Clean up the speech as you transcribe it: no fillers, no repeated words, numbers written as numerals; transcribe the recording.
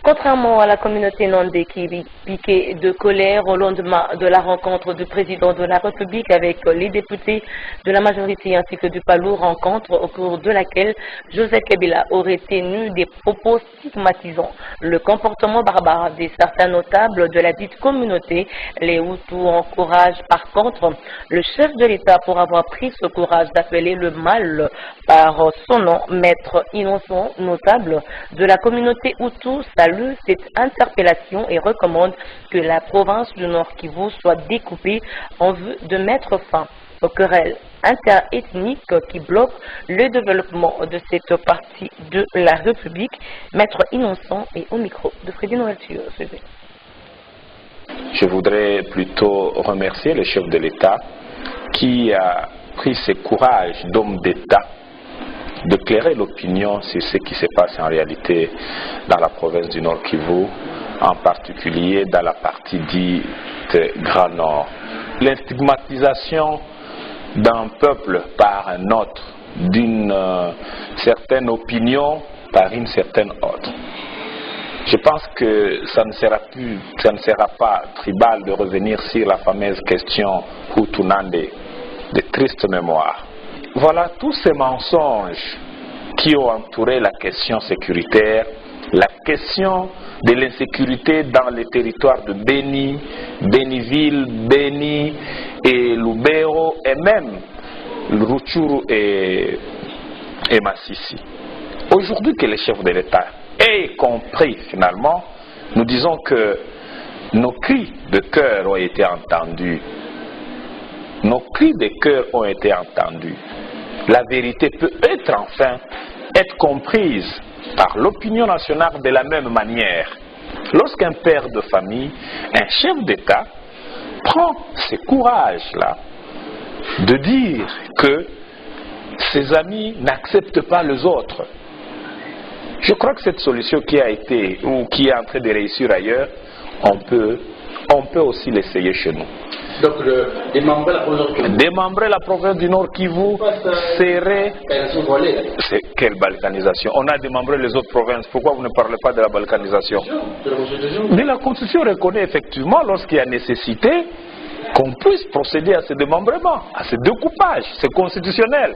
Contrairement à la communauté Nandé qui piquait de colère au lendemain de la rencontre du président de la République avec les députés de la majorité ainsi que du Palou, rencontre au cours de laquelle Joseph Kabila aurait tenu des propos stigmatisant le comportement barbare de certains notables de la dite communauté. Les Hutus encouragent par contre le chef de l'État pour avoir pris ce courage d'appeler le mal par son nom. Maître Innocent, notable de la communauté Hutu, salue cette interpellation et recommande que la province du Nord Kivu soit découpée en vue de mettre fin aux querelles interethniques qui bloquent le développement de cette partie de la République. Maître Innocent est au micro de Freddy Noël. Je voudrais plutôt remercier le chef de l'État qui a pris ce courage d'homme d'État d'éclairer l'opinion sur ce qui se passe en réalité dans la province du Nord Kivu, en particulier dans la partie dite Grand Nord. L'instigmatisation d'un peuple par un autre, d'une certaine opinion par une certaine autre. Je pense que ça ne sera pas tribal de revenir sur la fameuse question Hutu-Nandé, de triste mémoire. Voilà tous ces mensonges qui ont entouré la question sécuritaire, la question de l'insécurité dans les territoires de Beni, Beniville, Beni et Lubero et même Rutshuru et Massissi. Aujourd'hui que les chefs de l'État aient compris finalement, nous disons que nos cris de cœur ont été entendus. Nos cris de cœur ont été entendus. La vérité peut enfin être comprise par l'opinion nationale de la même manière. Lorsqu'un père de famille, un chef d'État, prend ce courage-là de dire que ses amis n'acceptent pas les autres, je crois que cette solution qui a été ou qui est en train de réussir ailleurs, on peut aussi l'essayer chez nous. Donc, démembrer la province du Nord Kivu serait... Quelle balkanisation? On a démembré les autres provinces. Pourquoi vous ne parlez pas de la balkanisation? Mais la Constitution reconnaît effectivement, lorsqu'il y a nécessité, qu'on puisse procéder à ce démembrement, à ce découpage. C'est constitutionnel.